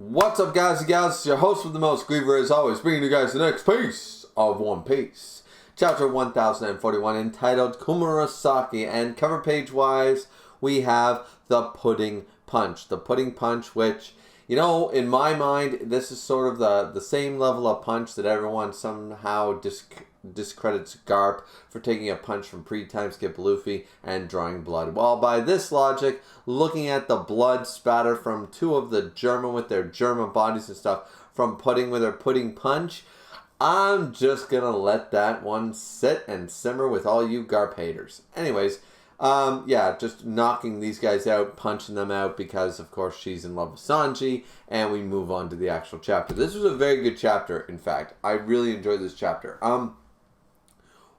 What's up, guys and gals? It's your host with the most, Griever, as always, bringing you guys the next piece of One Piece. Chapter 1041, entitled Kumurasaki, and cover page-wise, we have the Pudding Punch. The Pudding Punch, which, you know, in my mind, this is sort of the same level of punch that everyone somehow discredits Garp for taking a punch from pre-time skip Luffy and drawing blood. Well, by this logic, looking at the blood spatter from two of the German with their German bodies and stuff from Pudding with their Pudding Punch, I'm just gonna let that one sit and simmer with all you Garp haters. Anyways, yeah, just knocking these guys out, punching them out because, of course, she's in love with Sanji, and we move on to the actual chapter. This was a very good chapter, in fact. I really enjoyed this chapter.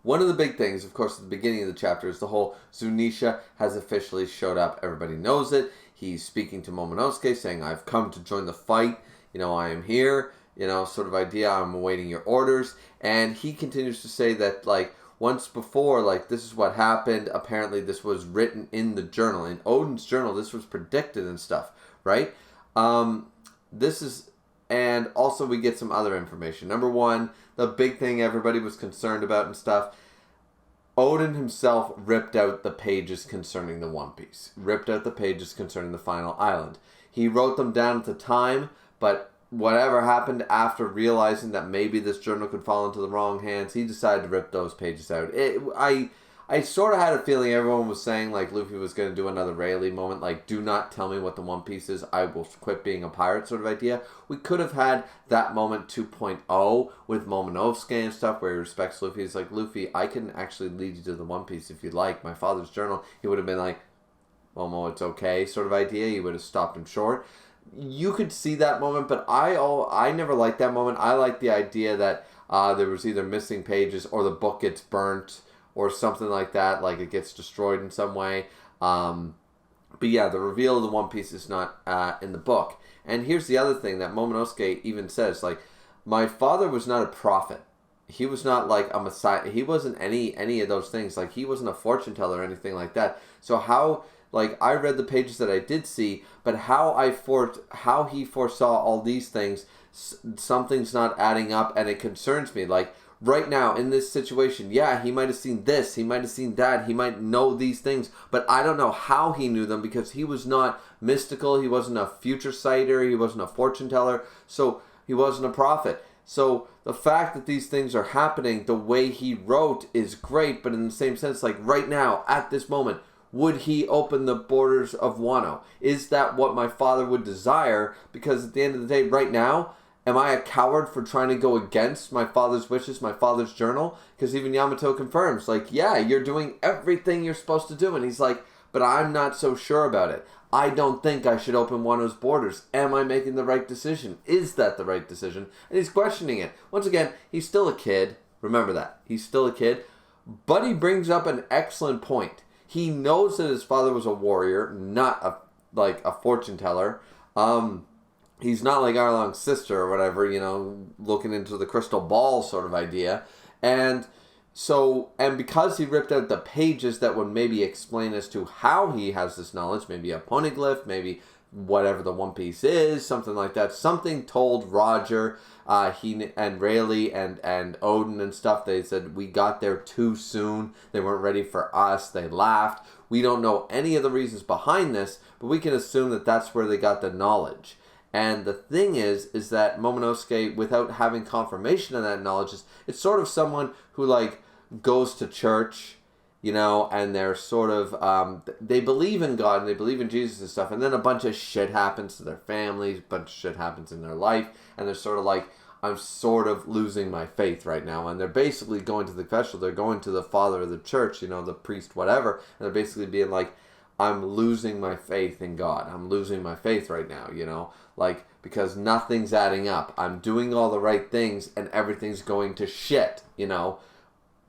One of the big things, of course, at the beginning of the chapter is the whole Zunisha has officially showed up. Everybody knows it. He's speaking to Momonosuke, saying, I've come to join the fight. You know, I am here. You know, sort of idea, I'm awaiting your orders. And he continues to say that, like, once before, like, this is what happened. Apparently, this was written in the journal. In Odin's journal, this was predicted and stuff, right? And also we get some other information. Number one, the big thing everybody was concerned about and stuff, Odin himself ripped out the pages concerning the One Piece. Ripped out the pages concerning the final island. He wrote them down at the time, but whatever happened after realizing that maybe this journal could fall into the wrong hands, he decided to rip those pages out. I sort of had a feeling everyone was saying, like, Luffy was going to do another Rayleigh moment, like, do not tell me what the One Piece is, I will quit being a pirate sort of idea. We could have had that moment 2.0 with Momonosuke and stuff, where he respects Luffy. He's like, Luffy, I can actually lead you to the One Piece if you like. My father's journal. He would have been like, Momo, it's okay, sort of idea. He would have stopped him short. You could see that moment, but I never liked that moment. I like the idea that there was either missing pages or the book gets burnt or something like that, like it gets destroyed in some way. But yeah, the reveal of the One Piece is not in the book. And here's the other thing that Momonosuke even says, like, my father was not a prophet. He was not like a messiah. He wasn't any of those things. Like, he wasn't a fortune teller or anything like that. So how, like, I read the pages that I did see, but how he foresaw all these things, something's not adding up, and it concerns me. Like, right now, in this situation, yeah, he might have seen this, he might have seen that, he might know these things, but I don't know how he knew them because he was not mystical, he wasn't a future sighter, he wasn't a fortune teller, so he wasn't a prophet. So the fact that these things are happening the way he wrote is great, but in the same sense, like right now, at this moment, would he open the borders of Wano? Is that what my father would desire? Because at the end of the day, right now, am I a coward for trying to go against my father's wishes, my father's journal? Because even Yamato confirms, like, yeah, you're doing everything you're supposed to do. And he's like, but I'm not so sure about it. I don't think I should open Wano's borders. Am I making the right decision? Is that the right decision? And he's questioning it. Once again, he's still a kid. Remember that. He's still a kid. But he brings up an excellent point. He knows that his father was a warrior, not a fortune teller. He's not like Arlong's sister or whatever, you know, looking into the crystal ball sort of idea. And because he ripped out the pages that would maybe explain as to how he has this knowledge, maybe a poneglyph, maybe whatever the One Piece is, something like that. Something told Roger, he and Rayleigh and Odin and stuff, they said, we got there too soon. They weren't ready for us. They laughed. We don't know any of the reasons behind this, but we can assume that that's where they got the knowledge. And the thing is that Momonosuke, without having confirmation of that knowledge, it's sort of someone who, like, goes to church, you know, and they're sort of, they believe in God and they believe in Jesus and stuff, and then a bunch of shit happens to their families, a bunch of shit happens in their life, and they're sort of like, I'm sort of losing my faith right now, and they're basically going to the confessional, they're going to the father of the church, you know, the priest, whatever, and they're basically being like, I'm losing my faith in God. I'm losing my faith right now, you know, like, because nothing's adding up. I'm doing all the right things and everything's going to shit, you know.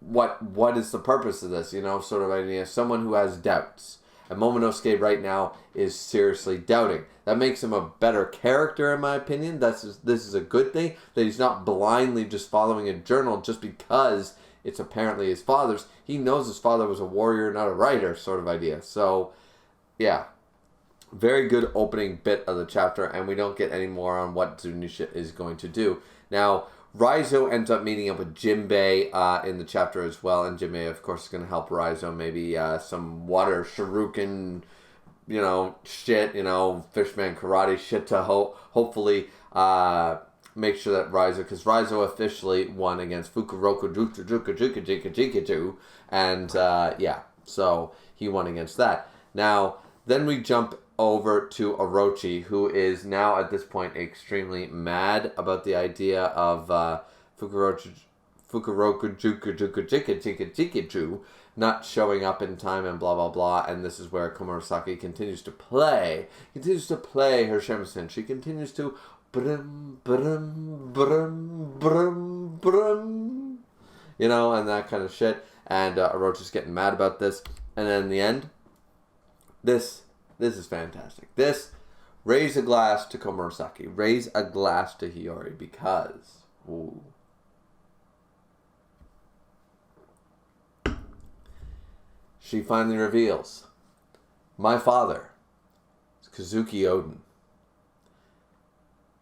What is the purpose of this, you know, sort of idea. Someone who has doubts. And Momonosuke right now is seriously doubting. That makes him a better character, in my opinion. This is a good thing, that he's not blindly just following a journal just because it's apparently his father's. He knows his father was a warrior, not a writer, sort of idea. So, yeah. Very good opening bit of the chapter, and we don't get any more on what Zunisha is going to do. Now, Raizo ends up meeting up with Jinbei in the chapter as well, and Jinbei, of course, is going to help Raizo, maybe some water shuriken, shit, fishman karate shit to hopefully make sure that Raizo, because Raizo officially won against Fukuroku Jukajukajukajukajukaju, and so he won against that. Now, then we jump over to Orochi, who is now at this point extremely mad about the idea of Fukuroku Jukajukajukajukaju not showing up in time and blah blah blah, and this is where Komurasaki continues to play her shamisen. She continues to brum brum brum brum brum, and that kind of shit, and Orochi's getting mad about this, and then in the end, this is fantastic. Raise a glass to Komurasaki. Raise a glass to Hiyori because... Ooh. She finally reveals, my father is Kazuki Oden.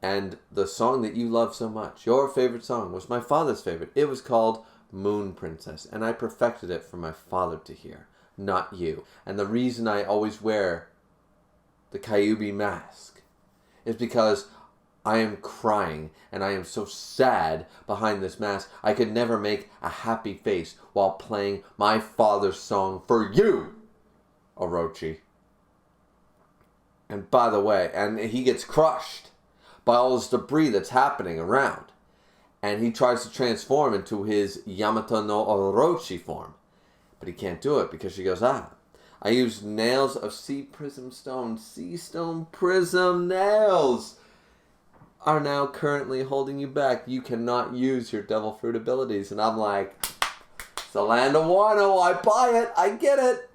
And the song that you love so much, your favorite song, was my father's favorite. It was called Moon Princess. And I perfected it for my father to hear, not you. And the reason I always wear the Kyuubi mask is because I am crying and I am so sad behind this mask. I could never make a happy face while playing my father's song for you, Orochi. And by the way, and he gets crushed by all this debris that's happening around. And he tries to transform into his Yamato no Orochi form. But he can't do it because she goes, I used nails of sea prism stone. Sea stone prism nails are now currently holding you back. You cannot use your devil fruit abilities. And I'm like, it's the land of Wano. I buy it. I get it.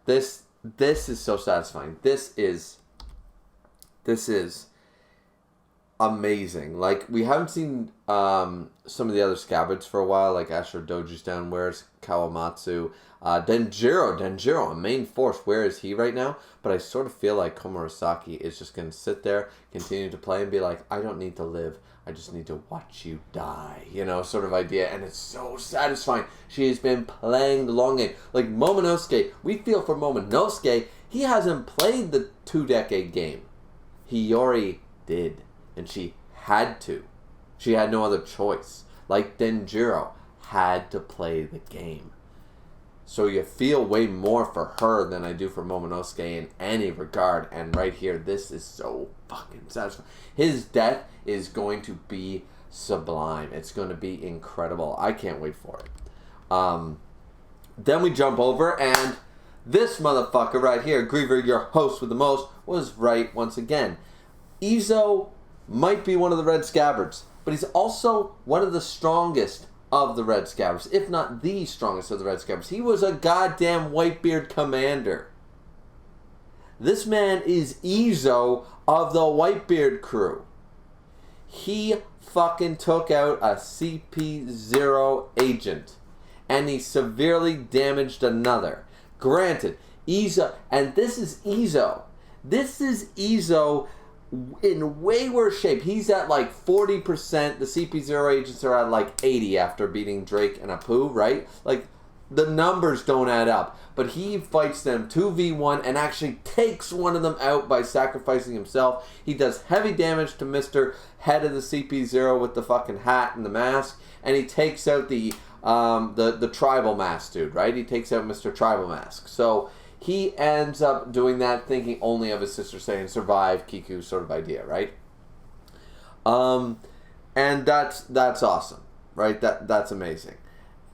This is so satisfying. This is amazing. Like, we haven't seen some of the other scabbards for a while, like Ashura Doji's down. Where's Kawamatsu? Denjiro, a main force. Where is he right now? But I sort of feel like Komurasaki is just going to sit there, continue to play, and be like, I don't need to live. I just need to watch you die. Sort of idea. And it's so satisfying. She has been playing the long game. Like Momonosuke, we feel for Momonosuke, he hasn't played the 2-decade game. Hiyori did. And she had to. She had no other choice. Like Denjiro had to play the game. So you feel way more for her than I do for Momonosuke in any regard. And right here, this is so fucking satisfying. His death is going to be sublime. It's going to be incredible. I can't wait for it. Then we jump over, and this motherfucker right here, Griever, your host with the most, was right once again. Izo might be one of the Red Scabbards, but he's also one of the strongest of the Red Scabbards, if not the strongest of the Red Scabbards. He was a goddamn Whitebeard commander. This man is Izo of the Whitebeard crew. He fucking took out a CP0 agent, and he severely damaged another. Granted, Izo, and this is Izo. This is Izo in way worse shape. He's at like 40%. The CP0 agents are at like 80 after beating Drake and Apu, right? Like, the numbers don't add up. But he fights them 2v1 and actually takes one of them out by sacrificing himself. He does heavy damage to Mr. Head of the CP0 with the fucking hat and the mask. And he takes out the tribal mask dude, right? He takes out Mr. Tribal Mask. So he ends up doing that, thinking only of his sister saying survive, Kiku sort of idea, right? And that's awesome, right? That's amazing.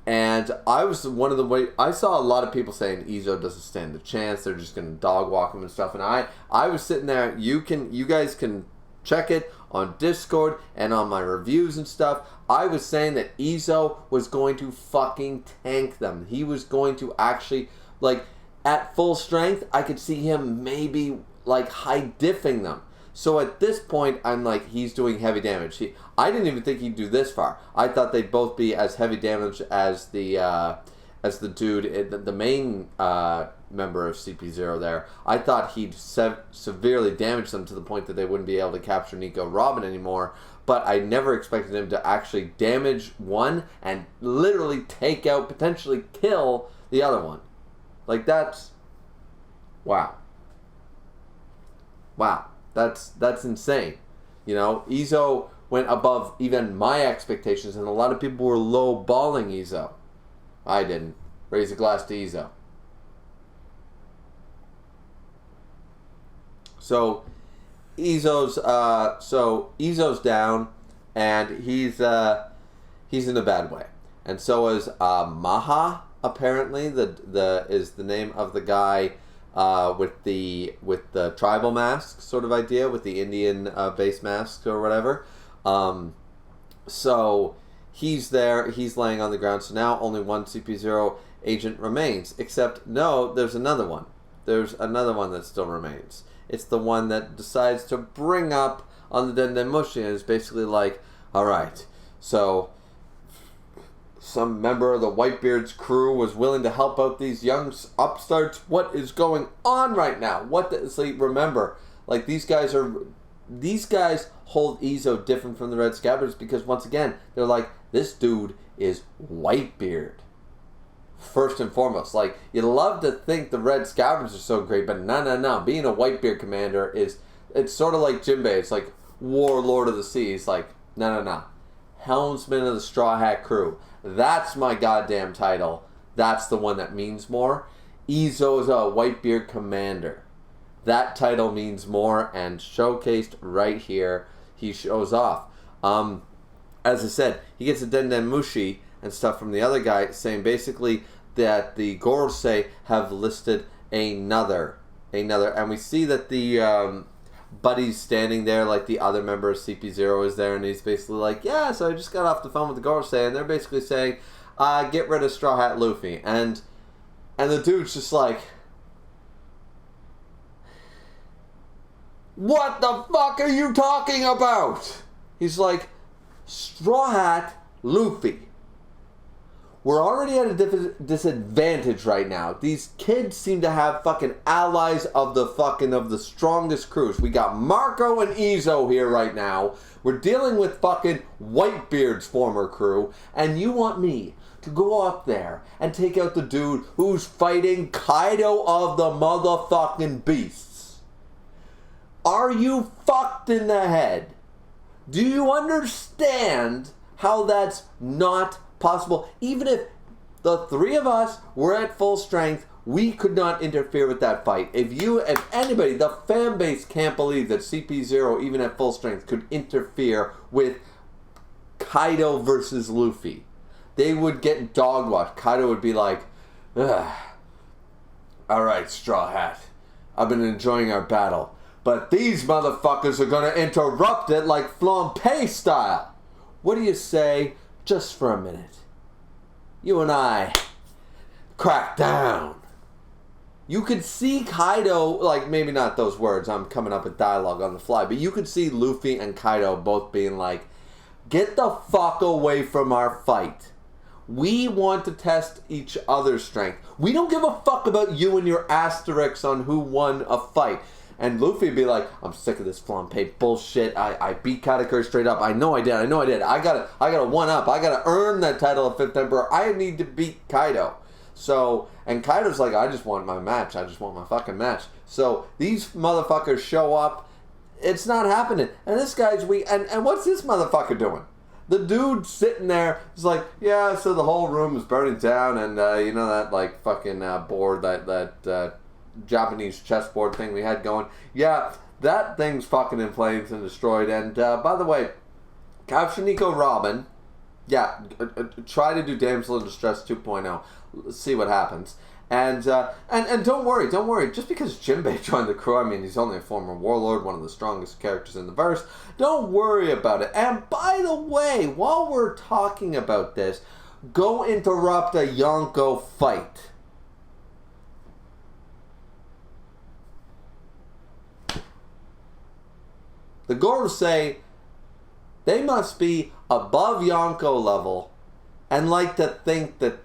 And I saw a lot of people saying Izo doesn't stand a chance. They're just gonna dog walk him and stuff. And I was sitting there. You guys can check it on Discord and on my reviews and stuff. I was saying that Izo was going to fucking tank them. He was going to actually, like, at full strength, I could see him maybe like high diffing them. So at this point, I'm like, he's doing heavy damage. I didn't even think he'd do this far. I thought they'd both be as heavy damage as the dude, the main member of CP0 there. I thought he'd severely damaged them to the point that they wouldn't be able to capture Nico Robin anymore. But I never expected him to actually damage one and literally take out, potentially kill the other one. Like, that's... Wow. Wow. That's insane. You know, Izo went above even my expectations, and a lot of people were low-balling Izo. I didn't. Raise a glass to Izo. So Izo's down, and he's in a bad way, and so is Maha. Apparently, the is the name of the guy with the tribal mask sort of idea, with the Indian base masks or whatever. So he's there. He's laying on the ground. So now only one CP0 agent remains. Except no, there's another one. There's another one that still remains. It's the one that decides to bring up on the Dendemushi, and is basically like, all right, so some member of the Whitebeard's crew was willing to help out these young upstarts. What is going on right now? So remember, like, these guys hold Izo different from the Red Scabbards because, once again, they're like, this dude is Whitebeard. First and foremost, like, you'd love to think the Red Scabbards are so great, but no. Being a Whitebeard commander it's sort of like Jinbei. It's like Warlord of the Seas. Like, no. Helmsman of the Straw Hat Crew. That's my goddamn title. That's the one that means more. Izo is a Whitebeard commander. That title means more, and showcased right here, he shows off. As I said, he gets a Dendemushi and stuff from the other guy, saying basically that the Gorosei have listed another, and we see that the Buddy's standing there, like the other member of CP0 is there, and he's basically like, yeah, so I just got off the phone with the Gorosei, and they're basically saying, get rid of Straw Hat Luffy, and the dude's just like, what the fuck are you talking about? He's like, Straw Hat Luffy. We're already at a disadvantage right now. These kids seem to have fucking allies of the strongest crews. We got Marco and Izo here right now. We're dealing with fucking Whitebeard's former crew, and you want me to go up there and take out the dude who's fighting Kaido of the motherfucking beasts? Are you fucked in the head? Do you understand how that's not possible? Even if the three of us were at full strength, we could not interfere with that fight. If anybody, the fan base can't believe that CP0, even at full strength, could interfere with Kaido versus Luffy. They would get dog-washed. Kaido would be like, ugh. Alright, Straw Hat. I've been enjoying our battle. But these motherfuckers are going to interrupt it like Flampe style. What do you say, just for a minute, you and I crack down? You could see Kaido, like, maybe not those words, I'm coming up with dialogue on the fly, but you could see Luffy and Kaido both being like, get the fuck away from our fight. We want to test each other's strength. We don't give a fuck about you and your asterisks on who won a fight. And Luffy would be like, I'm sick of this Flampe bullshit. I beat Katakuri straight up. I know I did. I gotta one up. I gotta earn that title of Fifth Emperor. I need to beat Kaido. So, and Kaido's like, I just want my match. I just want my fucking match. So, these motherfuckers show up. It's not happening. And this guy's weak. And what's this motherfucker doing? The dude sitting there is like, yeah, so the whole room is burning down. And, you know that, like, fucking board, that Japanese chessboard thing we had going. Yeah, that thing's fucking in flames and destroyed. And by the way, capture Nico Robin. Yeah, try to do Damsel in Distress 2.0. Let's see what happens. And don't worry. Just because Jinbei joined the crew, I mean, he's only a former warlord, one of the strongest characters in the verse. Don't worry about it. And by the way, while we're talking about this, go interrupt a Yonko fight. The Gorosei, they must be above Yonko level and like to think that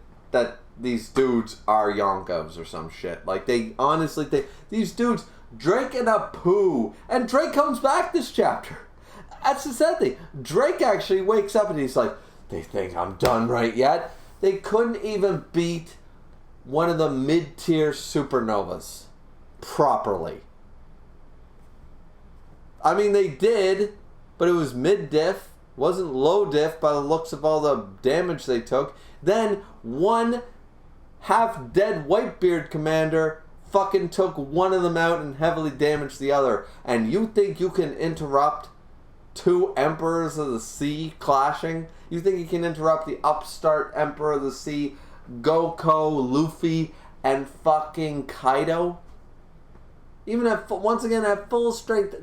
these dudes are Yonkos or some shit. Like, they honestly, these dudes, Drake and Apu, and Drake comes back this chapter. That's the sad thing. Drake actually wakes up and he's like, they think I'm done right yet? They couldn't even beat one of the mid-tier supernovas properly. I mean, they did, but it was mid-diff. Wasn't low-diff by the looks of all the damage they took. Then one half-dead Whitebeard commander fucking took one of them out and heavily damaged the other. And you think you can interrupt two Emperors of the Sea clashing? You think you can interrupt the upstart Emperor of the Sea, Goku, Luffy, and fucking Kaido? Even at, once again, at full strength,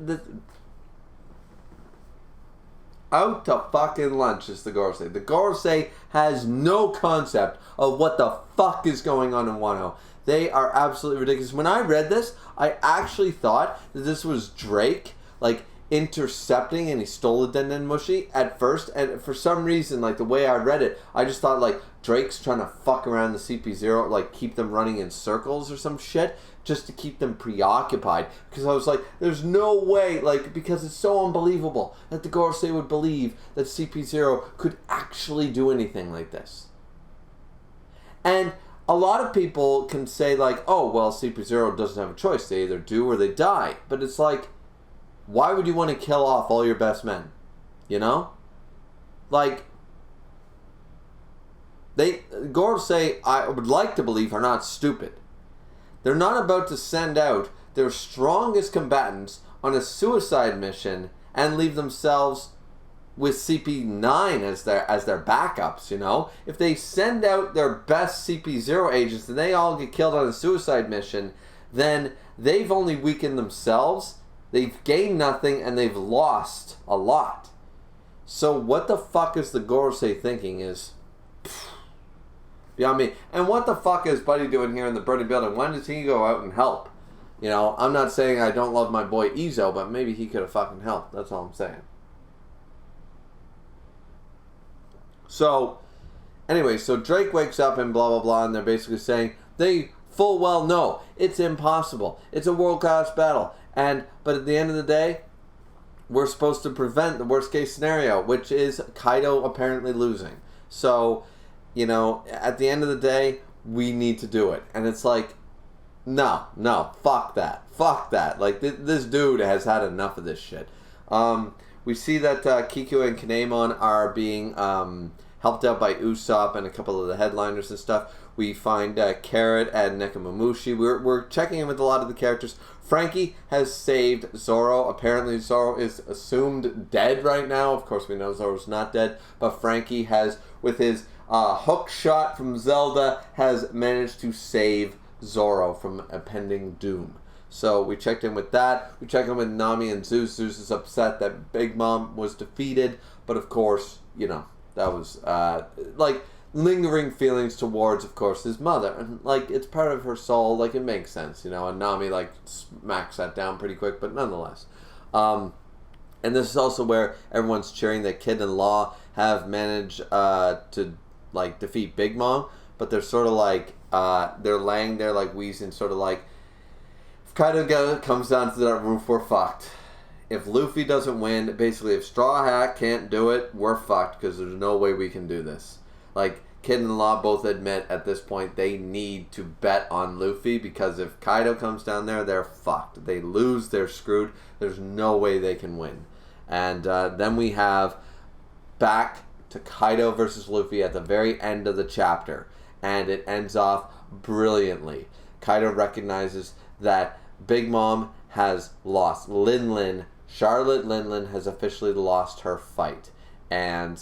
out to fucking lunch, is the Gorosei. The Gorosei has no concept of what the fuck is going on in Wano. They are absolutely ridiculous. When I read this, I actually thought that this was Drake, like, intercepting, and he stole the Denden Mushi at first, and for some reason, like, the way I read it, I just thought, like, Drake's trying to fuck around the CP0, like, keep them running in circles or some shit, just to keep them preoccupied, because I was like, there's no way, like, because it's so unbelievable that the Gorosei would believe that CP0 could actually do anything like this. And a lot of people can say, like, oh, well, CP0 doesn't have a choice, they either do or they die, but it's like, why would you want to kill off all your best men? You know? Like, Gorosei, I would like to believe, are not stupid. They're not about to send out their strongest combatants on a suicide mission and leave themselves with CP9 as their backups, you know? If they send out their best CP0 agents and they all get killed on a suicide mission, then they've only weakened themselves, they've gained nothing, and they've lost a lot. So what the fuck is the Gorosei thinking is... You know what I mean? And what the fuck is Buddy doing here in the burning building? When does he go out and help? You know, I'm not saying I don't love my boy Izo, but maybe he could have fucking helped. That's all I'm saying. So, anyway, so Drake wakes up and blah, blah, blah, and they're basically saying they full well know it's impossible. It's a world-class battle. But at the end of the day, we're supposed to prevent the worst-case scenario, which is Kaido apparently losing. So... You know, at the end of the day, we need to do it. And it's like, no, fuck that. Fuck that. Like, this dude has had enough of this shit. We see that Kiku and Kinemon are being helped out by Usopp and a couple of the headliners and stuff. We find Carrot and Nekomamushi. We're checking in with a lot of the characters. Frankie has saved Zoro. Apparently Zoro is assumed dead right now. Of course, we know Zoro's not dead. But Frankie has, with his... hook shot from Zelda, has managed to save Zoro from impending doom. So we checked in with that. We checked in with Nami and Zeus. Zeus is upset that Big Mom was defeated. But of course, you know, that was like lingering feelings towards, of course, his mother. And like, it's part of her soul. Like, it makes sense, you know. And Nami like smacks that down pretty quick, but nonetheless. And this is also where everyone's cheering that Kid and Law have managed to like defeat Big Mom, but they're sort of like they're laying there like wheezing, sort of like, if Kaido comes down to that roof, we're fucked. If Luffy doesn't win, basically if Straw Hat can't do it, we're fucked, because there's no way we can do this. Like, Kid and Law both admit at this point they need to bet on Luffy, because if Kaido comes down there, they're fucked. They lose, they're screwed. There's no way they can win. And then we have back to Kaido versus Luffy at the very end of the chapter, and it ends off brilliantly. Kaido recognizes that Big Mom has lost. Charlotte Linlin has officially lost her fight, and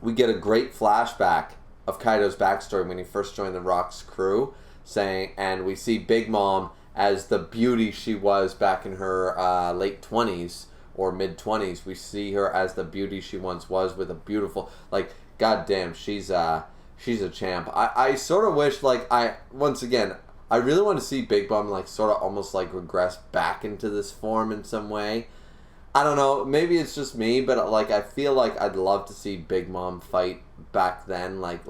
we get a great flashback of Kaido's backstory when he first joined the Rock's crew, and we see Big Mom as the beauty she was back in her late 20s, or mid-20s. We see her as the beauty she once was, with a beautiful, like, goddamn, she's a champ. I sort of wish, like, once again, I really want to see Big Mom, like, sort of almost, like, regress back into this form in some way. I don't know, maybe it's just me, but, like, I feel like I'd love to see Big Mom fight back then, like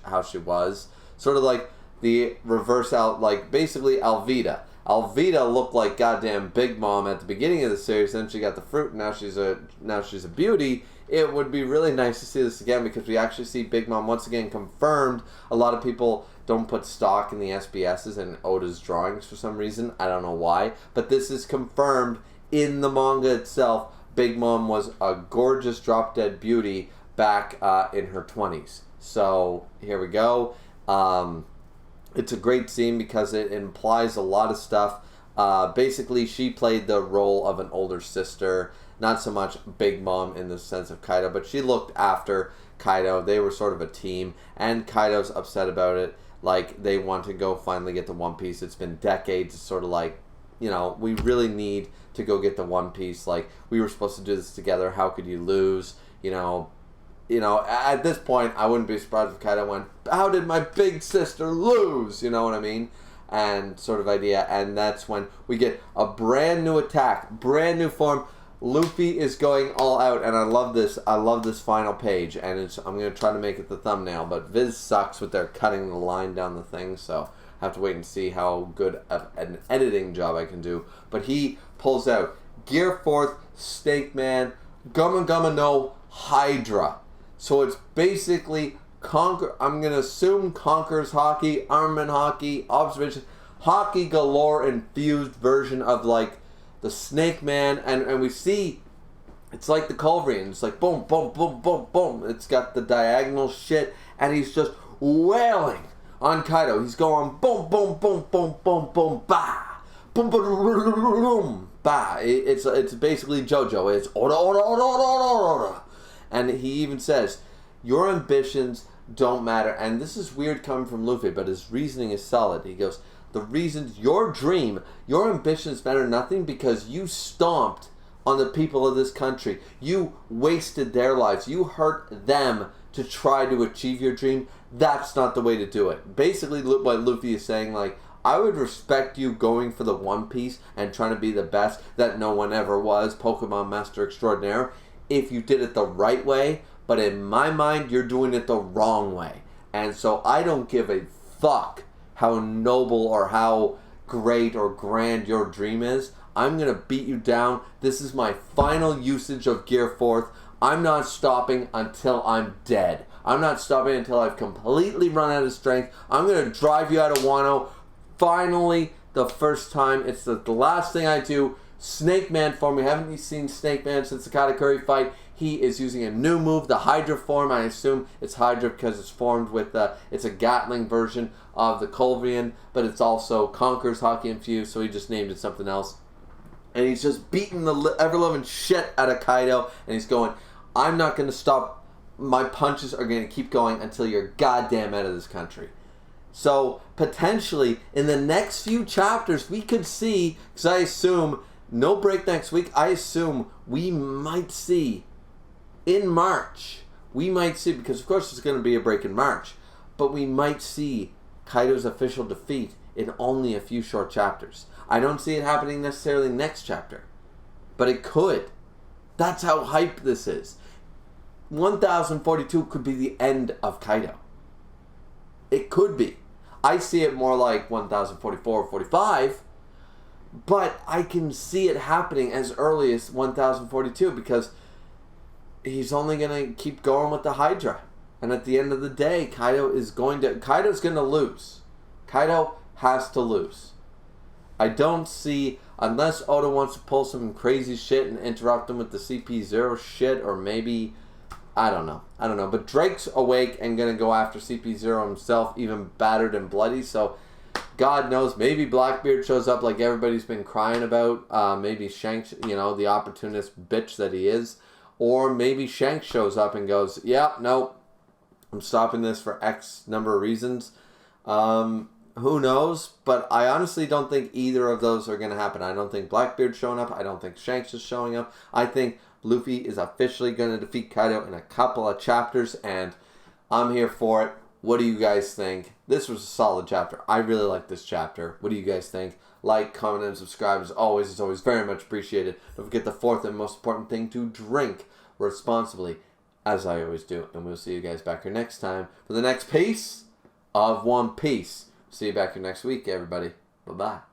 how she was. Sort of like the reverse out, like basically Alvida. Alvida looked like goddamn Big Mom at the beginning of the series, then she got the fruit, and now she's a beauty. It would be really nice to see this again because we actually see Big Mom once again confirmed. A lot of people don't put stock in the SBSs and Oda's drawings for some reason. I don't know why, but this is confirmed in the manga itself. Big Mom was a gorgeous drop-dead beauty back in her 20s. So here we go. It's a great scene because it implies a lot of stuff. Basically, she played the role of an older sister, not so much Big Mom in the sense of Kaido, but she looked after Kaido. They were sort of a team, and Kaido's upset about it. Like, they want to go finally get the One Piece. It's been decades. It's sort of like, you know, we really need to go get the One Piece. Like, we were supposed to do this together. How could you lose? You know, at this point, I wouldn't be surprised if Kaido went, how did my big sister lose? You know what I mean? And sort of idea. And that's when we get a brand new attack, brand new form. Luffy is going all out, and I love this. I love this final page, and I'm going to try to make it the thumbnail, but Viz sucks with their cutting the line down the thing, so I have to wait and see how good an editing job I can do. But he pulls out Gear 4th, Snake Man, Gumma Gumma no Hydra. So it's basically I'm going to assume Conqueror's Hockey, Armament Hockey, Observation, Hockey Galore infused version of like the Snake Man, and we see it's like the Culverin. It's like boom, boom, boom, boom, boom. It's got the diagonal shit, and he's just wailing on Kaido. He's going boom, boom, boom, boom, boom, boom, bah, boom, boom, boom, boom, bah. It's basically JoJo. It's order, order, order, order, order, order. And he even says, your ambitions don't matter. And this is weird coming from Luffy, but his reasoning is solid. He goes, the reasons, your dream, your ambitions matter nothing because you stomped on the people of this country. You wasted their lives. You hurt them to try to achieve your dream. That's not the way to do it. Basically, what Luffy is saying, like, I would respect you going for the One Piece and trying to be the best that no one ever was, Pokemon Master Extraordinaire, if you did it the right way. But in my mind, you're doing it the wrong way. And so I don't give a fuck how noble or how great or grand your dream is. I'm going to beat you down. This is my final usage of Gear 4th. I'm not stopping until I'm dead. I'm not stopping until I've completely run out of strength. I'm going to drive you out of Wano. Finally, the first time. It's the last thing I do. Snake Man form. We haven't seen Snake Man since the Katakuri fight. He is using a new move, the Hydra form. I assume it's Hydra because it's formed with, it's a Gatling version of the Culverin, but it's also Conqueror's Hockey infused, so he just named it something else. And he's just beating the ever-loving shit out of Kaido, and he's going, I'm not going to stop. My punches are going to keep going until you're goddamn out of this country. So, potentially, in the next few chapters, we could see, because I assume, no break next week, I assume we might see in March, because of course there's going to be a break in March, but we might see Kaido's official defeat in only a few short chapters. I don't see it happening necessarily next chapter, but it could. That's how hype this is. 1042 could be the end of Kaido. It could be. I see it more like 1044 or 45, but I can see it happening as early as 1042 because he's only going to keep going with the Hydra. And at the end of the day, Kaido's going to lose. Kaido has to lose. I don't see, unless Oda wants to pull some crazy shit and interrupt him with the CP0 shit, or maybe, I don't know. But Drake's awake and going to go after CP0 himself, even battered and bloody, so God knows, maybe Blackbeard shows up like everybody's been crying about. Maybe Shanks, the opportunist bitch that he is. Or maybe Shanks shows up and goes, yeah, no, I'm stopping this for X number of reasons. Who knows? But I honestly don't think either of those are going to happen. I don't think Blackbeard's showing up. I don't think Shanks is showing up. I think Luffy is officially going to defeat Kaido in a couple of chapters, and I'm here for it. What do you guys think? This was a solid chapter. I really like this chapter. What do you guys think? Like, comment, and subscribe. As always, it's always very much appreciated. Don't forget the fourth and most important thing, to drink responsibly, as I always do. And we'll see you guys back here next time for the next piece of One Piece. See you back here next week, everybody. Bye-bye.